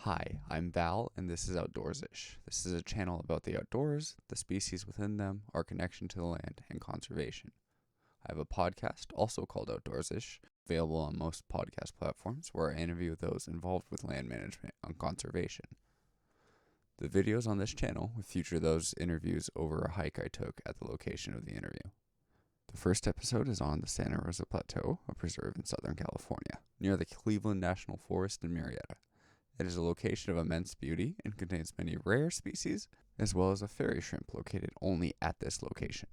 Hi, I'm Val, and this is Outdoors-ish. This is a channel about the outdoors, the species within them, our connection to the land, and conservation. I have a podcast, also called Outdoors-ish, available on most podcast platforms, where I interview those involved with land management and conservation. The videos on this channel will feature those interviews over a hike I took at the location of the interview. The first episode is on the Santa Rosa Plateau, a preserve in Southern California, near the Cleveland National Forest in Marietta. It is a location of immense beauty and contains many rare species, as well as a fairy shrimp located only at this location.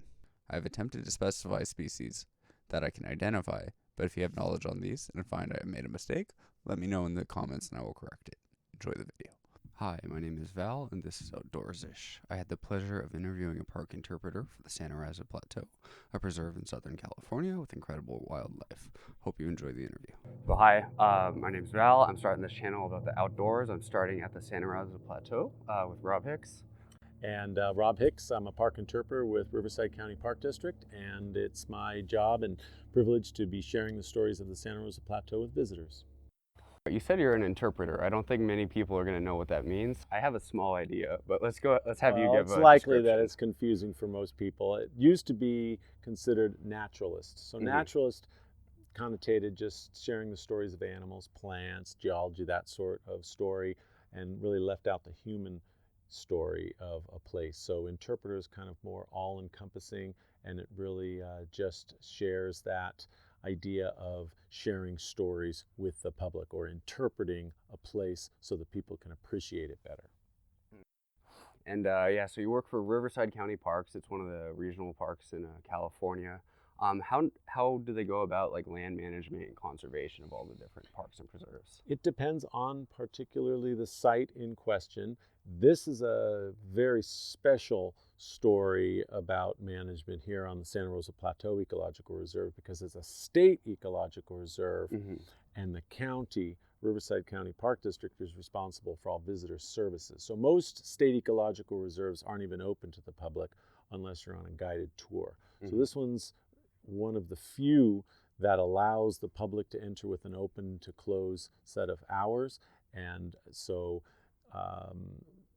I have attempted to specify species that I can identify, but if you have knowledge on these and find I have made a mistake, let me know in the comments and I will correct it. Enjoy the video. Hi, my name is Val, and this is Outdoors-ish. I had the pleasure of interviewing a park interpreter for the Santa Rosa Plateau, a preserve in Southern California with incredible wildlife. Hope you enjoy the interview. Well, hi, my name's Val. I'm starting this channel about the outdoors. I'm starting at the Santa Rosa Plateau with Rob Hicks. And Rob Hicks, I'm a park interpreter with Riverside County Park District, and it's my job and privilege to be sharing the stories of the Santa Rosa Plateau with visitors. You said you're an interpreter. I don't think many people are going to know what that means. I have a small idea, but let's have you give It's a likely that description. it's confusing for most people. It used to be considered naturalist. So naturalist connotated just sharing the stories of animals, plants, geology, that sort of story, and really left out the human story of a place. So interpreter is kind of more all-encompassing, and it really just shares that idea of sharing stories with the public or interpreting a place so that people can appreciate it better. And so you work for Riverside County Parks. It's one of the regional parks in California. How do they go about like land management and conservation of all the different parks and preserves? It depends on particularly the site in question. This is a very special story about management here on the Santa Rosa Plateau Ecological Reserve because it's a state ecological reserve, and the county, Riverside County Park District, is responsible for all visitor services. So most state ecological reserves aren't even open to the public unless you're on a guided tour. So this one's one of the few that allows the public to enter with an open to close set of hours. And so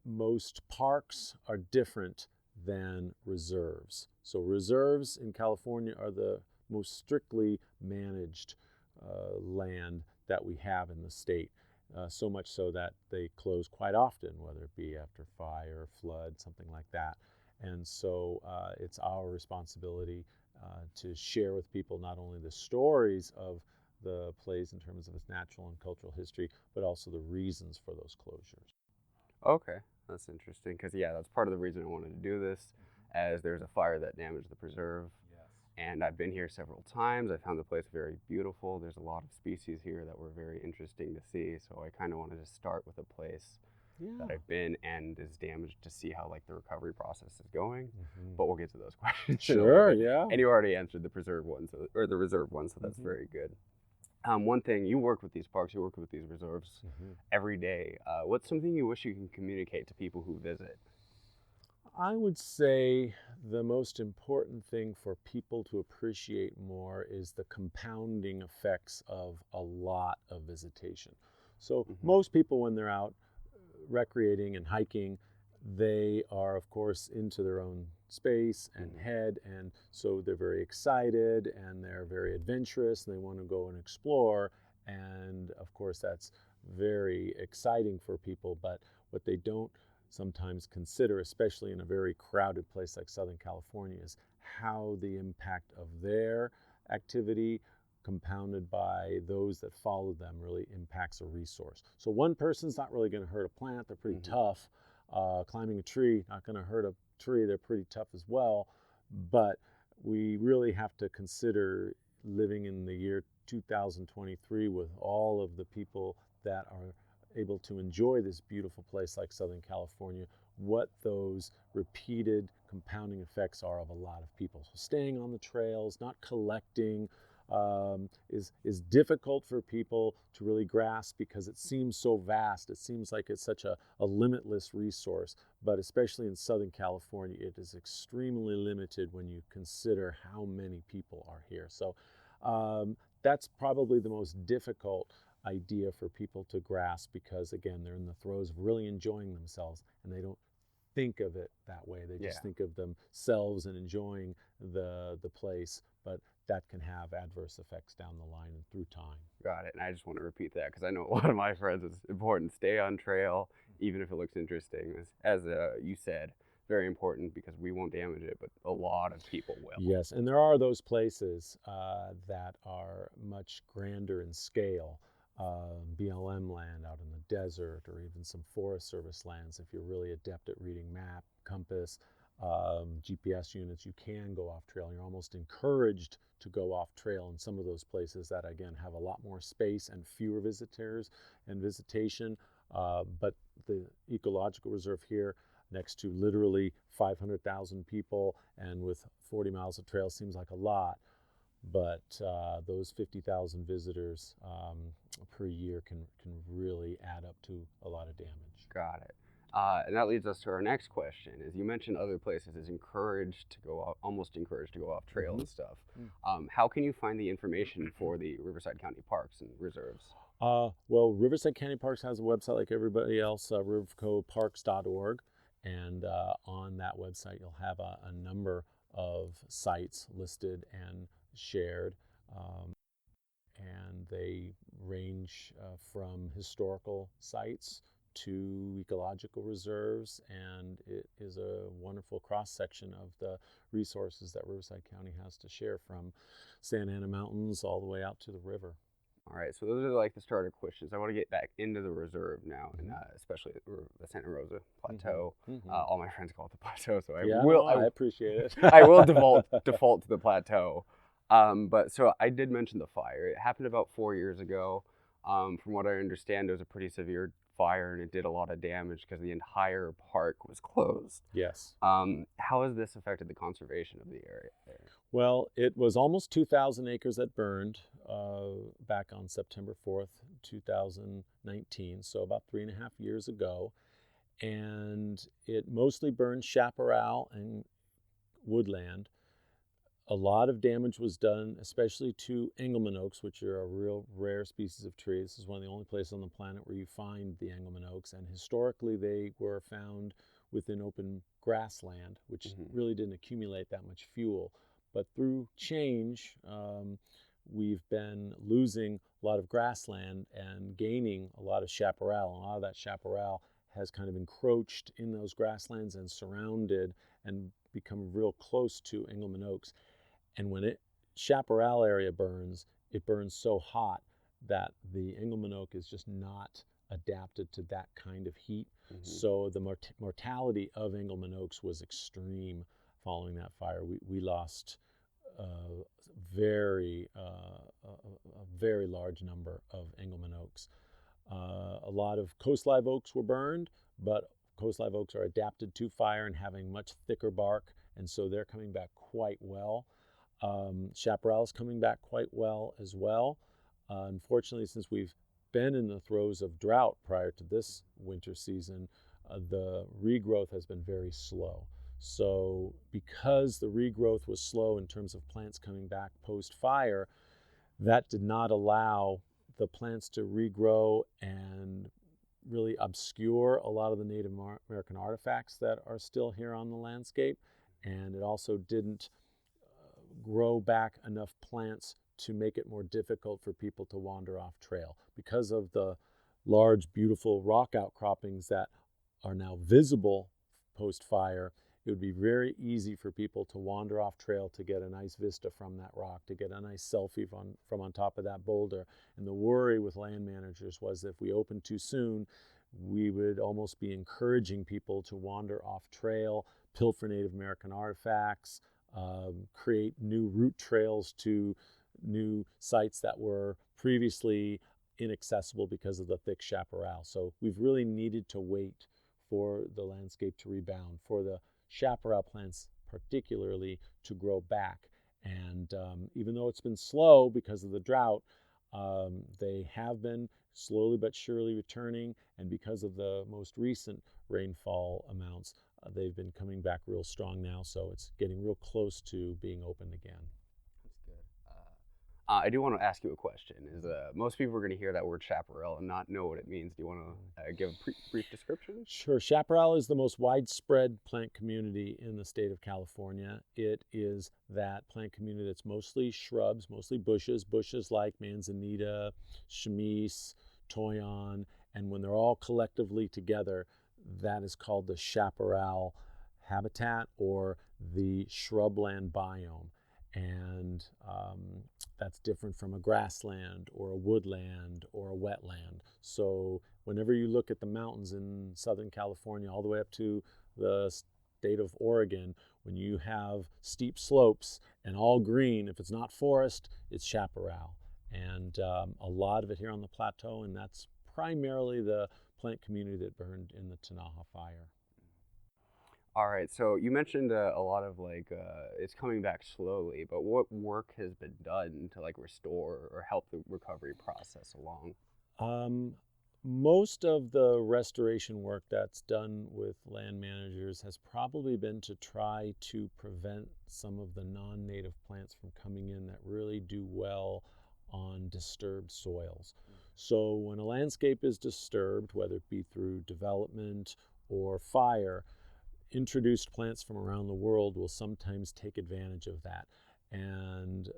most parks are different than reserves. So reserves in California are the most strictly managed land that we have in the state. So much so that they close quite often, whether it be after fire, flood, something like that. And so it's our responsibility to share with people not only the stories of the place in terms of its natural and cultural history, but also the reasons for those closures. Okay, that's interesting because that's part of the reason I wanted to do this, as there's a fire that damaged the preserve. And I've been here several times. I found the place very beautiful. There's a lot of species here that were very interesting to see. So I kind of wanted to start with a place that I've been and is damaged to see how like the recovery process is going. But we'll get to those questions. Sure, yeah. And you already answered the preserve one, or the reserve one, so that's very good. One thing, you work with these parks, you work with these reserves every day. What's something you wish you can communicate to people who visit? I would say the most important thing for people to appreciate more is the compounding effects of a lot of visitation. So most people, when they're out recreating and hiking, they are of course into their own space and head, and so they're very excited and they're very adventurous and they want to go and explore, and of course that's very exciting for people. But what they don't sometimes consider, especially in a very crowded place like Southern California, is how the impact of their activity compounded by those that follow them really impacts a resource. So one person's not really going to hurt a plant, they're pretty tough. Climbing a tree, not going to hurt a tree, they're pretty tough as well. But we really have to consider, living in the year 2023 with all of the people that are able to enjoy this beautiful place like Southern California, what those repeated compounding effects are of a lot of people. So staying on the trails, not collecting, is difficult for people to really grasp because it seems so vast. It seems like it's such a limitless resource, but especially in Southern California, it is extremely limited when you consider how many people are here. So that's probably the most difficult idea for people to grasp, because again, they're in the throes of really enjoying themselves, and they don't think of it that way. They just think of themselves and enjoying the place, but that can have adverse effects down the line and through time. Got it. And I just want to repeat that because I know a lot of my friends, it's important to stay on trail, even if it looks interesting. As you said, very important because we won't damage it, but a lot of people will. Yes, and there are those places that are much grander in scale. BLM land out in the desert, or even some Forest Service lands. If you're really adept at reading map, compass, GPS units, you can go off trail. You're almost encouraged to go off trail in some of those places that, again, have a lot more space and fewer visitors and visitation. But the ecological reserve here, next to literally 500,000 people and with 40 miles of trail, seems like a lot. But those 50,000 visitors per year can really add up to a lot of damage. Got it. And that leads us to our next question. Is you mentioned other places is encouraged to go off, almost encouraged to go off trail and stuff. How can you find the information for the Riverside County parks and reserves? Well, Riverside County Parks has a website like everybody else, rivercoparks.org, and on that website you'll have a number of sites listed and shared, and they range from historical sites to ecological reserves, and it is a wonderful cross-section of the resources that Riverside County has to share, from Santa Ana Mountains all the way out to the river. All right, so those are like the starter questions. I want to get back into the reserve now, and especially the Santa Rosa Plateau. All my friends call it the plateau, so I appreciate it. I will default to the plateau. But so I did mention the fire. It happened about 4 years ago. From what I understand, it was a pretty severe fire, and it did a lot of damage because the entire park was closed. Yes. How has this affected the conservation of the area there? Well, it was almost 2,000 acres that burned back on September 4th, 2019, so about 3.5 years ago. And it mostly burned chaparral and woodland. A lot of damage was done, especially to Engelmann oaks, which are a real rare species of tree. This is one of the only places on the planet where you find the Engelmann oaks, and historically they were found within open grassland, which really didn't accumulate that much fuel. But through change, we've been losing a lot of grassland and gaining a lot of chaparral. And a lot of that chaparral has kind of encroached in those grasslands and surrounded and become real close to Engelmann oaks. And when chaparral area burns, it burns so hot that the Engelmann oak is just not adapted to that kind of heat. So the mortality of Engelmann oaks was extreme following that fire. We lost a very large number of Engelmann oaks. A lot of coast live oaks were burned, but coast live oaks are adapted to fire and having much thicker bark, and so they're coming back quite well. Chaparral is coming back quite well as well. Unfortunately, since we've been in the throes of drought prior to this winter season, the regrowth has been very slow. So because the regrowth was slow in terms of plants coming back post-fire, that did not allow the plants to regrow and really obscure a lot of the Native American artifacts that are still here on the landscape. And it also didn't grow back enough plants to make it more difficult for people to wander off trail. Because of the large, beautiful rock outcroppings that are now visible post-fire, it would be very easy for people to wander off trail to get a nice vista from that rock, to get a nice selfie from on top of that boulder. And the worry with land managers was that if we opened too soon, we would almost be encouraging people to wander off trail, pilfer Native American artifacts, create new route trails to new sites that were previously inaccessible because of the thick chaparral. So we've really needed to wait for the landscape to rebound, for the chaparral plants particularly to grow back. And even though it's been slow because of the drought, they have been slowly but surely returning, and because of the most recent rainfall amounts, they've been coming back real strong now, so it's getting real close to being open again. That's good. I do want to ask you a question. Is most people are going to hear that word chaparral and not know what it means. Do you want to give a brief description? Sure. Chaparral is the most widespread plant community in the state of California. It is that plant community that's mostly shrubs, mostly bushes like manzanita, chamise, toyon, and when they're all collectively together, that is called the chaparral habitat or the shrubland biome. And that's different from a grassland or a woodland or a wetland. So whenever you look at the mountains in Southern California all the way up to the state of Oregon, when you have steep slopes and all green, if it's not forest, it's chaparral. And a lot of it here on the plateau, and that's primarily the plant community that burned in the Tanaha fire. All right, so you mentioned a lot of it's coming back slowly, but what work has been done to like restore or help the recovery process along? Most of the restoration work that's done with land managers has probably been to try to prevent some of the non-native plants from coming in that really do well on disturbed soils. So when a landscape is disturbed, whether it be through development or fire, introduced plants from around the world will sometimes take advantage of that. And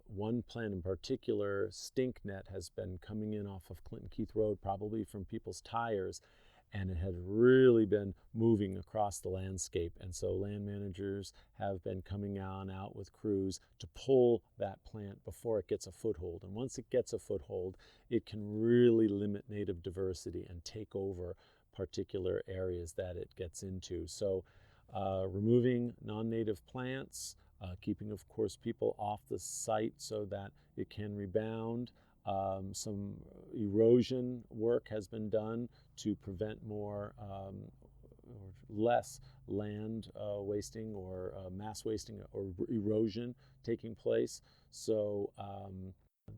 one plant in particular, stinknet, has been coming in off of Clinton Keith Road, probably from people's tires, and it had really been moving across the landscape. And so land managers have been coming on out with crews to pull that plant before it gets a foothold. And once it gets a foothold, it can really limit native diversity and take over particular areas that it gets into. So removing non-native plants, keeping, of course, people off the site so that it can rebound. Some erosion work has been done to prevent more or less land wasting or mass wasting or erosion taking place. So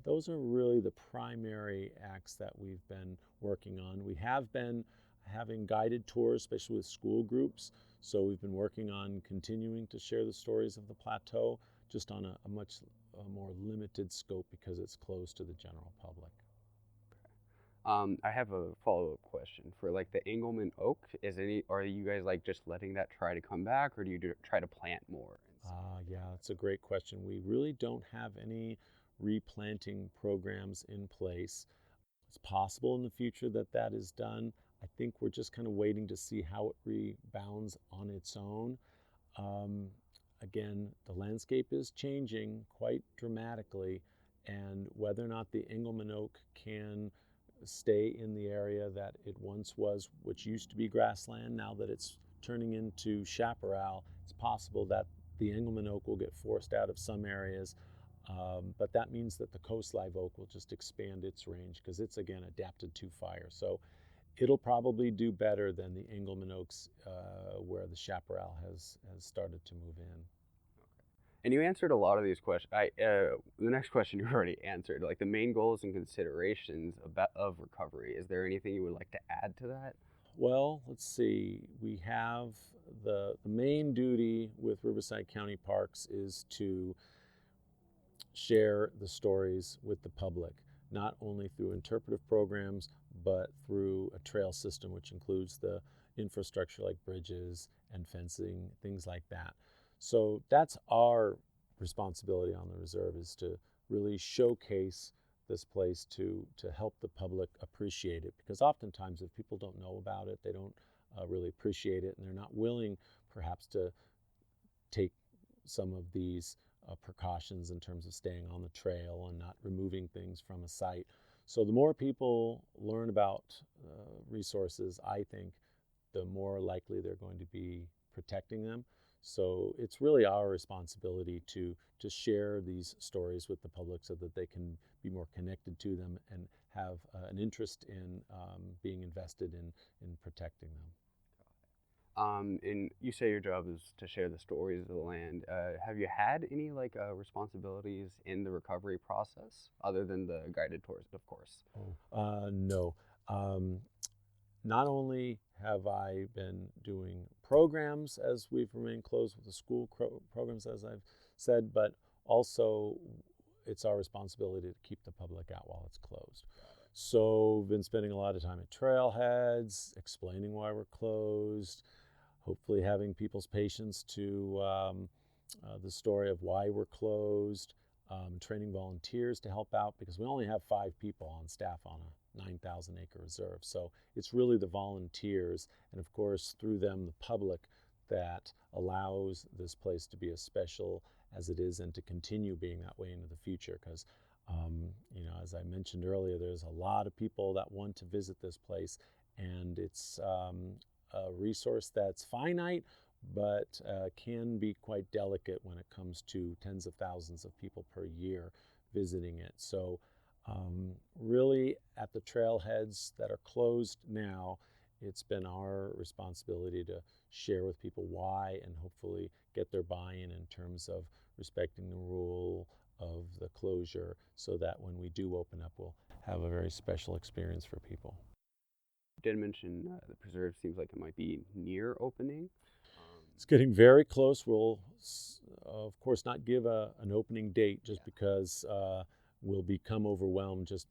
those are really the primary acts that we've been working on. We have been having guided tours, especially with school groups. So we've been working on continuing to share the stories of the plateau, just on a much more limited scope because it's closed to the general public. I have a follow-up question for like the Engelmann oak. Are you guys like just letting that try to come back, or do you try to plant more? Yeah, that's a great question. We really don't have any replanting programs in place. It's possible in the future that that is done. I think we're just kind of waiting to see how it rebounds on its own. Um, Again, the landscape is changing quite dramatically, and whether or not the Engelmann oak can stay in the area that it once was, which used to be grassland, now that it's turning into chaparral, it's possible that the Engelmann oak will get forced out of some areas. But that means that the coast live oak will just expand its range because it's, again, adapted to fire. So it'll probably do better than the Engelmann oaks where the chaparral has started to move in. And you answered a lot of these questions. The next question you already answered, like the main goals and considerations of recovery. Is there anything you would like to add to that? Well, let's see. We have the main duty with Riverside County Parks is to share the stories with the public, not only through interpretive programs, but through a trail system, which includes the infrastructure like bridges and fencing, things like that. So that's our responsibility on the reserve, is to really showcase this place to help the public appreciate it. Because oftentimes if people don't know about it, they don't really appreciate it, and they're not willing perhaps to take some of these precautions in terms of staying on the trail and not removing things from a site. So the more people learn about resources, I think, the more likely they're going to be protecting them. So it's really our responsibility to share these stories with the public so that they can be more connected to them and have an interest in being invested in protecting them. And you say your job is to share the stories of the land. Have you had any responsibilities in the recovery process other than the guided tours, of course? No. Not only have I been doing programs as we've remained closed with the school programs, as I've said, but also it's our responsibility to keep the public out while it's closed. So we've been spending a lot of time at trailheads, explaining why we're closed, hopefully having people's patience to the story of why we're closed, training volunteers to help out, because we only have 5 people on staff on a 9,000 acre reserve. So it's really the volunteers, and of course through them the public, that allows this place to be as special as it is and to continue being that way into the future. Because you know, as I mentioned earlier, there's a lot of people that want to visit this place, and it's a resource that's finite, but can be quite delicate when it comes to tens of thousands of people per year visiting it. So really at the trailheads that are closed now, it's been our responsibility to share with people why and hopefully get their buy-in in terms of respecting the rule of the closure, so that when we do open up, we'll have a very special experience for people. You did mention the preserve seems like it might be near opening. It's getting very close. We'll, of course, not give an opening date just because we'll become overwhelmed just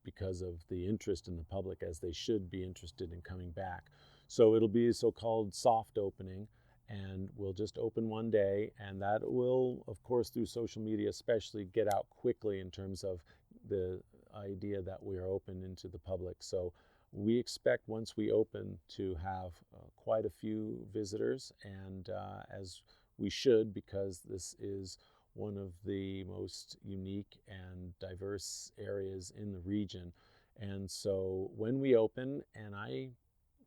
because of the interest in the public, as they should be interested in coming back. So it'll be a so-called soft opening, and we'll just open one day, and that will, of course, through social media especially, get out quickly in terms of the idea that we are open into the public. So we expect once we open to have quite a few visitors, and as we should, because this is one of the most unique and diverse areas in the region. And so when we open, and I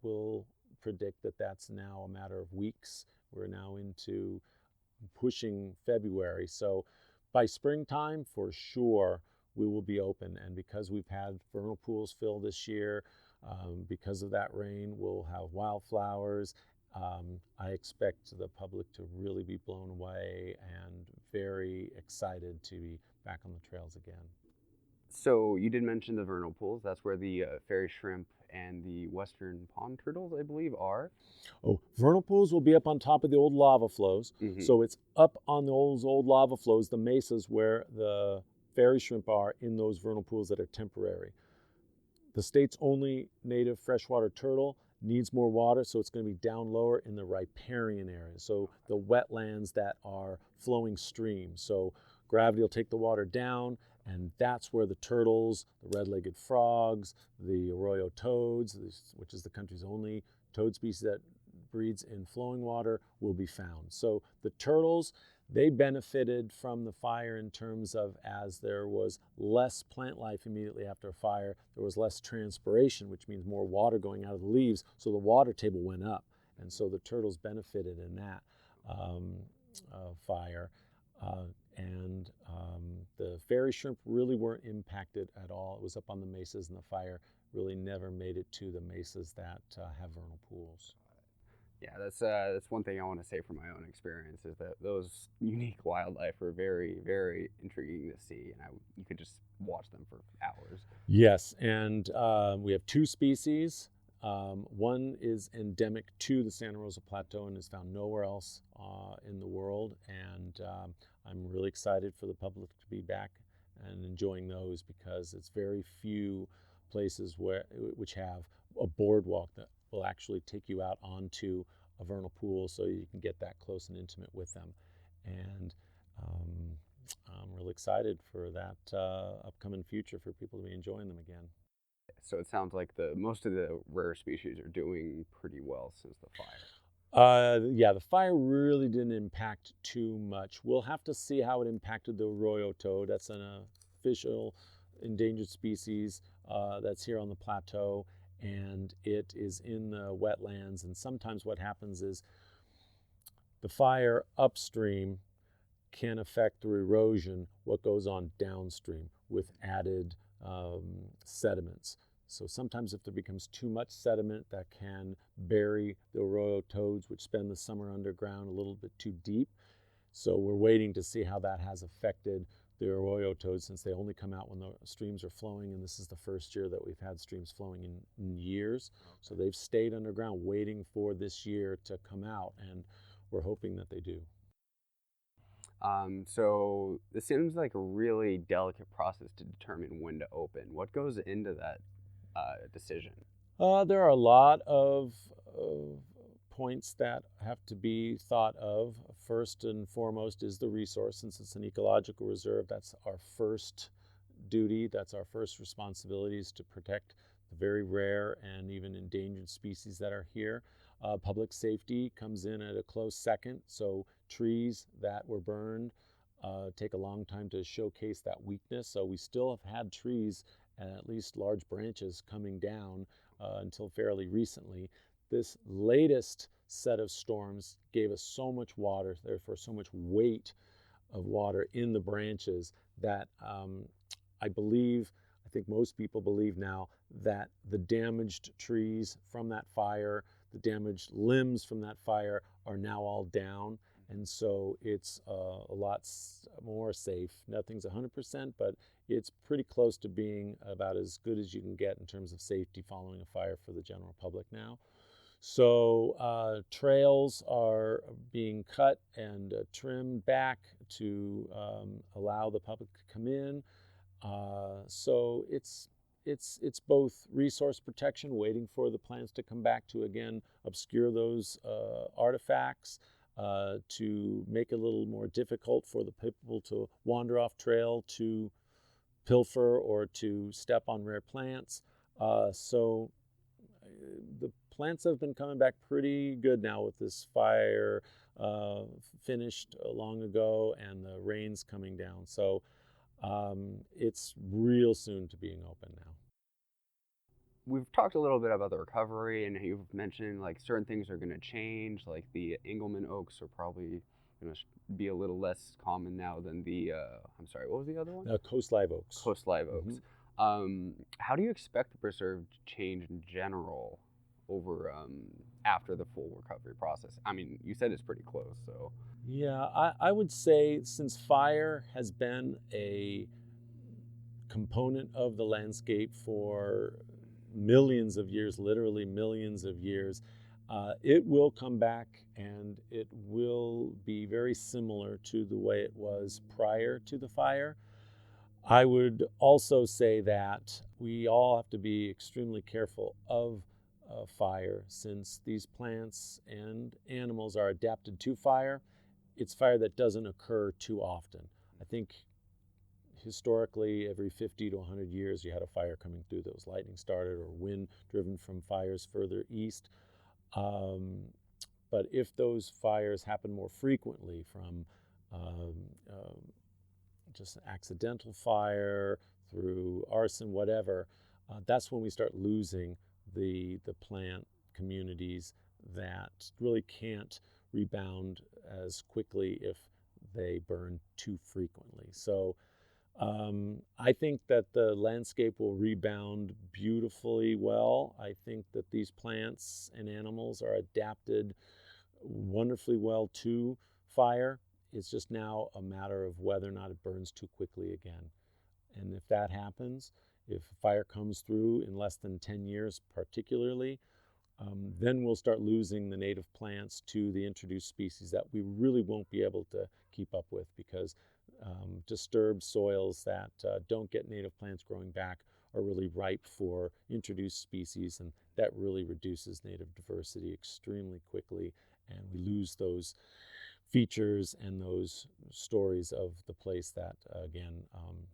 will predict that that's now a matter of weeks, we're now into pushing February. So by springtime, for sure, we will be open. And because we've had vernal pools fill this year, because of that rain, we'll have wildflowers. I expect the public to really be blown away and very excited to be back on the trails again. So you did mention the vernal pools. That's where the fairy shrimp and the western pond turtles, I believe, are. Oh, vernal pools will be up on top of the old lava flows. Mm-hmm. So it's up on those old lava flows, the mesas where the fairy shrimp are in those vernal pools that are temporary. The state's only native freshwater turtle needs more water, so it's going to be down lower in the riparian area, so the wetlands that are flowing streams. So gravity will take the water down, and that's where the turtles, the red-legged frogs, the arroyo toads, which is the country's only toad species that breeds in flowing water, will be found. So the turtles, they benefited from the fire in terms of, as there was less plant life immediately after a fire, there was less transpiration, which means more water going out of the leaves, so the water table went up. And so the turtles benefited in that fire. The fairy shrimp really weren't impacted at all. It was up on the mesas, and the fire really never made it to the mesas that have vernal pools. Yeah, that's one thing I want to say from my own experience, is that those unique wildlife are very, very intriguing to see, and you could just watch them for hours. Yes, and we have 2 species. One is endemic to the Santa Rosa Plateau and is found nowhere else in the world, and I'm really excited for the public to be back and enjoying those, because it's very few places which have a boardwalk that will actually take you out onto a vernal pool so you can get that close and intimate with them. And I'm really excited for that upcoming future for people to be enjoying them again. So it sounds like most of the rare species are doing pretty well since the fire. Yeah, the fire really didn't impact too much. We'll have to see how it impacted the arroyo toad. That's an official endangered species that's here on the plateau, and it is in the wetlands. And sometimes what happens is the fire upstream can affect through erosion what goes on downstream with added sediments. So sometimes if there becomes too much sediment, that can bury the arroyo toads, which spend the summer underground, a little bit too deep. So we're waiting to see how that has affected the arroyo toads, since they only come out when the streams are flowing, and this is the first year that we've had streams flowing in years. Okay. So they've stayed underground waiting for this year to come out, and we're hoping that they do. So this seems like a really delicate process to determine when to open. What goes into that decision? There are a lot of points that have to be thought of. First and foremost is the resource. Since it's an ecological reserve, that's our first duty, that's our first responsibility, is to protect the very rare and even endangered species that are here. Public safety comes in at a close second. So trees that were burned take a long time to showcase that weakness. So we still have had trees, at least large branches, coming down until fairly recently. This latest set of storms gave us so much water, therefore so much weight of water in the branches that I think most people believe now that the damaged trees from that fire, the damaged limbs from that fire are now all down. And so it's a lot more safe. Nothing's 100%, but it's pretty close to being about as good as you can get in terms of safety following a fire for the general public now. So trails are being cut and trimmed back to allow the public to come in. So it's both resource protection, waiting for the plants to come back to again obscure those artifacts, to make it a little more difficult for the people to wander off trail to pilfer or to step on rare plants. So the plants have been coming back pretty good now with this fire finished long ago and the rains coming down. So it's real soon to being open now. We've talked a little bit about the recovery, and you've mentioned like certain things are going to change. Like the Engelmann oaks are probably going to be a little less common now than the. I'm sorry, what was the other one? Coast live oaks. Coast live oaks. How do you expect the preserve to change in general over after the full recovery process? I mean, you said it's pretty close, so. Yeah, I would say since fire has been a component of the landscape for millions of years, literally millions of years, it will come back and it will be very similar to the way it was prior to the fire. I would also say that we all have to be extremely careful of fire, since these plants and animals are adapted to fire. It's fire that doesn't occur too often. I think historically, every 50 to 100 years, you had a fire coming through that was lightning started or wind driven from fires further east. But if those fires happen more frequently from um, um, just an accidental fire through arson, whatever, that's when we start losing the plant communities that really can't rebound as quickly if they burn too frequently. So I think that the landscape will rebound beautifully well. I think that these plants and animals are adapted wonderfully well to fire. It's just now a matter of whether or not it burns too quickly again. And if that happens, if fire comes through in less than 10 years particularly, then we'll start losing the native plants to the introduced species that we really won't be able to keep up with, because disturbed soils that don't get native plants growing back are really ripe for introduced species, and that really reduces native diversity extremely quickly, and we lose those features and those stories of the place that, again,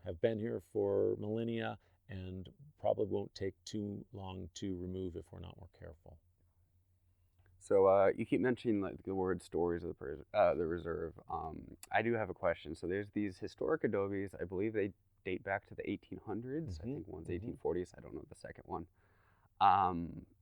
have been here for millennia and probably won't take too long to remove if we're not more careful. So you keep mentioning like the word stories of the reserve. I do have a question. So there's these historic adobes. I believe they date back to the 1800s. I think one's 1840s. I don't know the second one.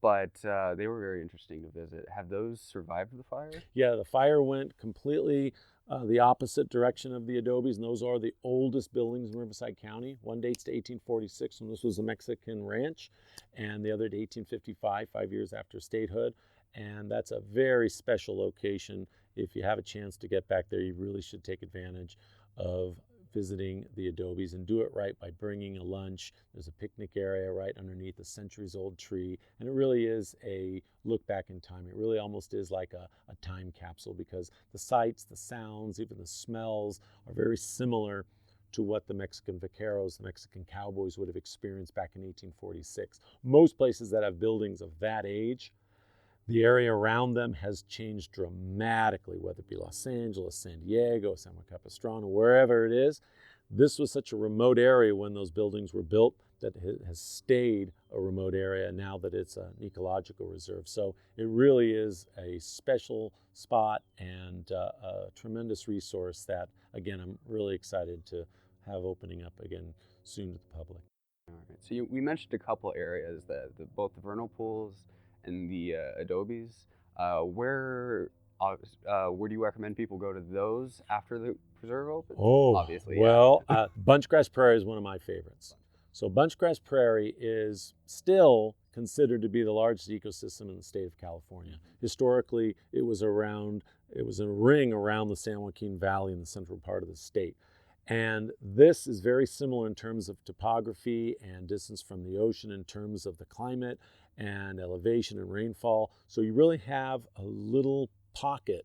But they were very interesting to visit. Have those survived the fire? Yeah, the fire went completely the opposite direction of the adobes, and those are the oldest buildings in Riverside County. One dates to 1846 when this was a Mexican ranch, and the other to 1855, 5 years after statehood. And that's a very special location. If you have a chance to get back there, you really should take advantage of visiting the adobes, and do it right by bringing a lunch. There's a picnic area right underneath a centuries-old tree, and it really is a look back in time. It really almost is like a time capsule, because the sights, the sounds, even the smells are very similar to what the Mexican vaqueros, the Mexican cowboys, would have experienced back in 1846. Most places that have buildings of that age, the area around them has changed dramatically, whether it be Los Angeles, San Diego, San Juan Capistrano, wherever it is. This was such a remote area when those buildings were built that it has stayed a remote area now that it's an ecological reserve. So it really is a special spot and a tremendous resource that, again, I'm really excited to have opening up again soon to the public. All right. So we mentioned a couple areas, both the vernal pools and the adobes. Where do you recommend people go to those after the preserve opens? Oh, Obviously, well, Bunchgrass Prairie is one of my favorites. So Bunchgrass Prairie is still considered to be the largest ecosystem in the state of California. Historically, it was a ring around the San Joaquin Valley in the central part of the state. And this is very similar in terms of topography and distance from the ocean, in terms of the climate and elevation and rainfall. So you really have a little pocket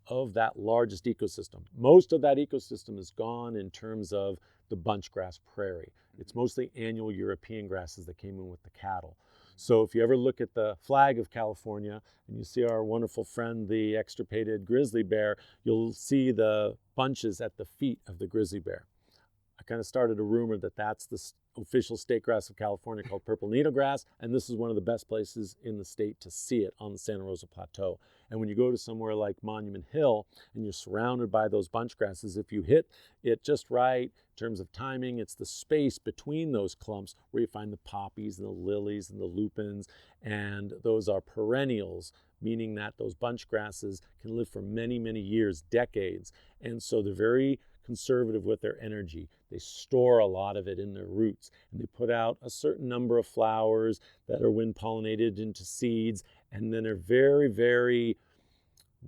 of that largest ecosystem. Most of that ecosystem is gone in terms of the bunchgrass prairie. It's mostly annual European grasses that came in with the cattle. So if you ever look at the flag of California and you see our wonderful friend, the extirpated grizzly bear, you'll see the bunches at the feet of the grizzly bear. I kind of started a rumor that that's the official state grass of California, called purple needle grass, and this is one of the best places in the state to see it, on the Santa Rosa Plateau. And when you go to somewhere like Monument Hill and you're surrounded by those bunch grasses, if you hit it just right in terms of timing, it's the space between those clumps where you find the poppies and the lilies and the lupins, and those are perennials, meaning that those bunch grasses can live for many, many years, decades. And so they're very conservative with their energy. They store a lot of it in their roots, and they put out a certain number of flowers that are wind pollinated into seeds, and then they're very, very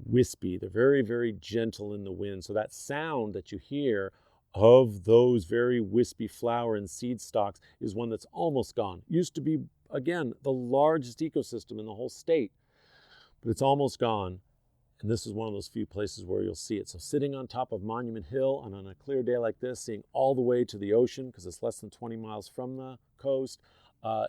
wispy. They're very, very gentle in the wind. So that sound that you hear of those very wispy flower and seed stalks is one that's almost gone. Used to be, again, the largest ecosystem in the whole state, but it's almost gone. And this is one of those few places where you'll see it. So sitting on top of Monument Hill and on a clear day like this, seeing all the way to the ocean, because it's less than 20 miles from the coast,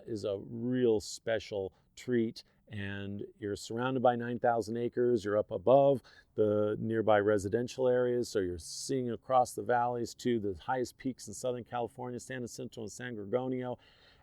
is a real special treat. And you're surrounded by 9,000 acres. You're up above the nearby residential areas. So you're seeing across the valleys to the highest peaks in Southern California, San Jacinto and San Gorgonio.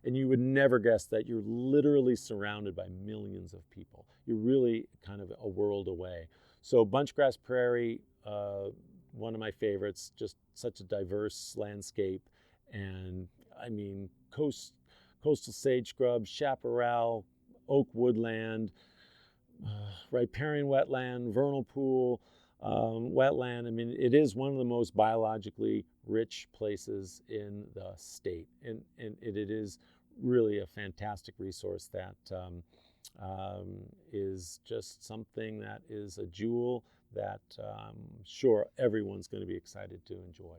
And you would never guess that you're literally surrounded by millions of people. You're really kind of a world away. So Bunchgrass Prairie, one of my favorites, just such a diverse landscape. And I mean, coastal sage scrub, chaparral, oak woodland, riparian wetland, vernal pool, wetland. I mean, it is one of the most biologically rich places in the state. And it is really a fantastic resource that is just something that is a jewel that I'm sure everyone's going to be excited to enjoy.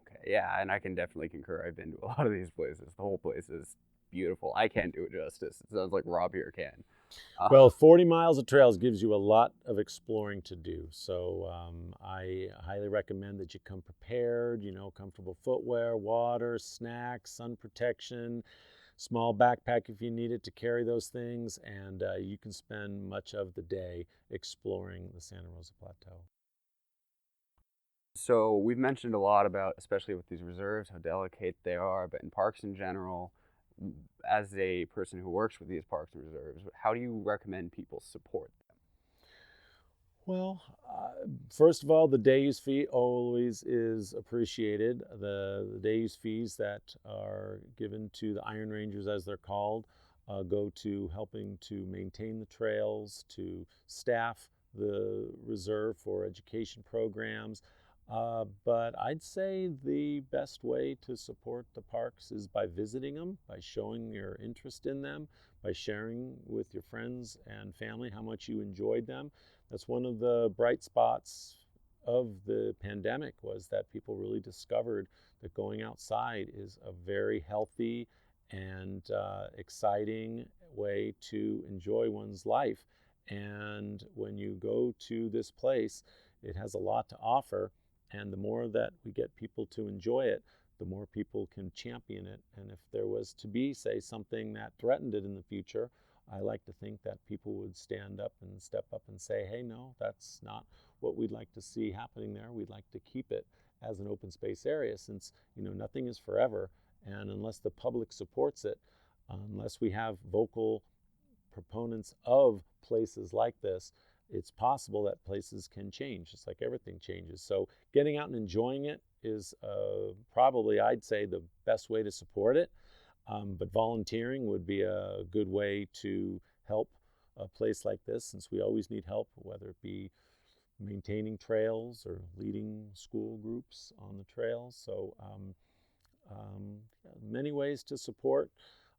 Okay, yeah, and I can definitely concur. I've been to a lot of these places. The whole place is beautiful. I can't do it justice. It sounds like Rob here can. Well, 40 miles of trails gives you a lot of exploring to do. So I highly recommend that you come prepared, comfortable footwear, water, snacks, sun protection, small backpack if you need it to carry those things, and you can spend much of the day exploring the Santa Rosa Plateau. So we've mentioned a lot about, especially with these reserves, how delicate they are, but in parks in general, as a person who works with these parks and reserves, how do you recommend people support them? Well, first of all, the day use fee always is appreciated. The day use fees that are given to the Iron Rangers, as they're called, go to helping to maintain the trails, to staff the reserve for education programs. But I'd say the best way to support the parks is by visiting them, by showing your interest in them, by sharing with your friends and family how much you enjoyed them. That's one of the bright spots of the pandemic was that people really discovered that going outside is a very healthy and exciting way to enjoy one's life. And when you go to this place, it has a lot to offer. And the more that we get people to enjoy it, the more people can champion it. And if there was to be, say, something that threatened it in the future, I like to think that people would stand up and step up and say, hey, no, that's not what we'd like to see happening there. We'd like to keep it as an open space area, since nothing is forever. And unless the public supports it, unless we have vocal proponents of places like this, it's possible that places can change, just like everything changes. So getting out and enjoying it is probably, I'd say, the best way to support it. But volunteering would be a good way to help a place like this, since we always need help, whether it be maintaining trails or leading school groups on the trails. So many ways to support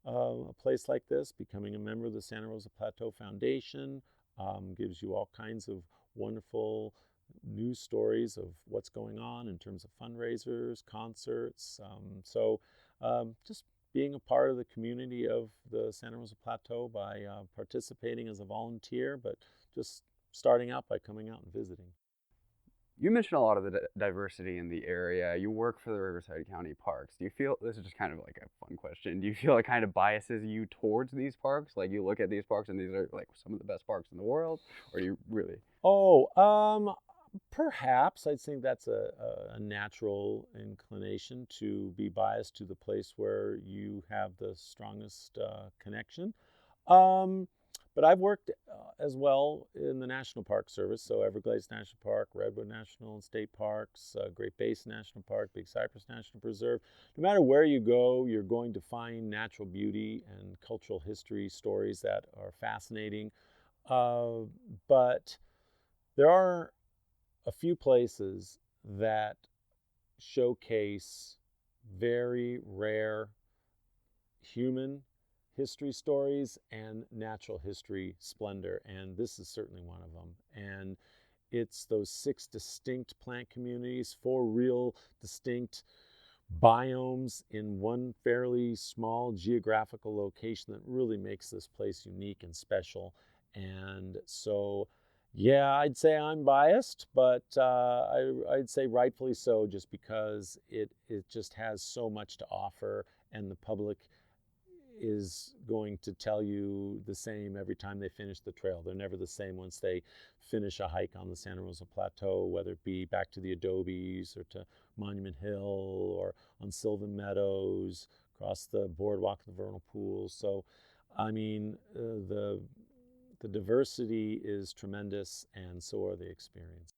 a place like this. Becoming a member of the Santa Rosa Plateau Foundation gives you all kinds of wonderful news stories of what's going on in terms of fundraisers, concerts. Just being a part of the community of the Santa Rosa Plateau by participating as a volunteer, but just starting out by coming out and visiting. You mentioned a lot of the diversity in the area. You work for the Riverside County Parks. Do you feel, this is just kind of like a fun question, do you feel it kind of biases you towards these parks? Like you look at these parks and these are like some of the best parks in the world, or do you really? Perhaps. I think that's a natural inclination to be biased to the place where you have the strongest connection. But I've worked as well in the National Park Service, so Everglades National Park, Redwood National and State Parks, Great Basin National Park, Big Cypress National Preserve. No matter where you go, you're going to find natural beauty and cultural history stories that are fascinating. But there are a few places that showcase very rare human history stories and natural history splendor, and this is certainly one of them. And it's those 6 distinct plant communities, 4 real distinct biomes in one fairly small geographical location that really makes this place unique and special. And so yeah, I'd say I'm biased, but I'd say rightfully so, just because it just has so much to offer, and the public is going to tell you the same every time they finish the trail. They're never the same once they finish a hike on the Santa Rosa Plateau, whether it be back to the Adobes or to Monument Hill or on Sylvan Meadows, across the boardwalk of the vernal pools. So, I mean, the diversity is tremendous, and so are the experiences.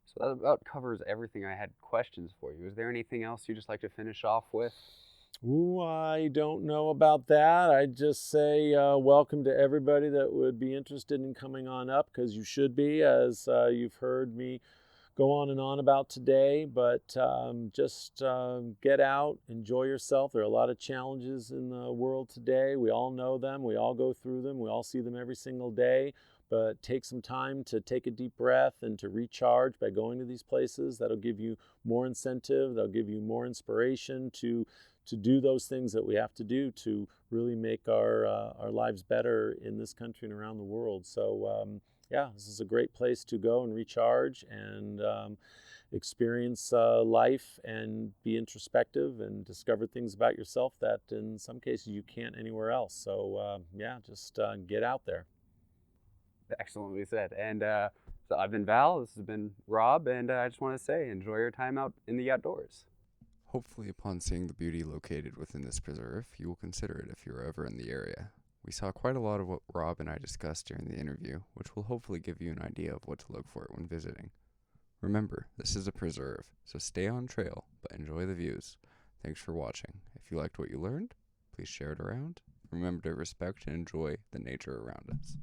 So that about covers everything I had questions for you. Is there anything else you'd just like to finish off with? Ooh, I don't know about that. I'd just say welcome to everybody that would be interested in coming on up, because you should be, as you've heard me go on and on about today. But just get out, enjoy yourself. There are a lot of challenges in the world today. We all know them. We all go through them. We all see them every single day. But take some time to take a deep breath and to recharge by going to these places. That'll give you more incentive. That'll give you more inspiration to do those things that we have to do to really make our lives better in this country and around the world. So yeah, this is a great place to go and recharge and experience life and be introspective and discover things about yourself that in some cases you can't anywhere else. So yeah, just get out there. Excellently said. And so I've been Val, this has been Rob, and I just want to say, enjoy your time out in the outdoors. Hopefully, upon seeing the beauty located within this preserve, you will consider it if you're ever in the area. We saw quite a lot of what Rob and I discussed during the interview, which will hopefully give you an idea of what to look for when visiting. Remember, this is a preserve, so stay on trail, but enjoy the views. Thanks for watching. If you liked what you learned, please share it around. Remember to respect and enjoy the nature around us.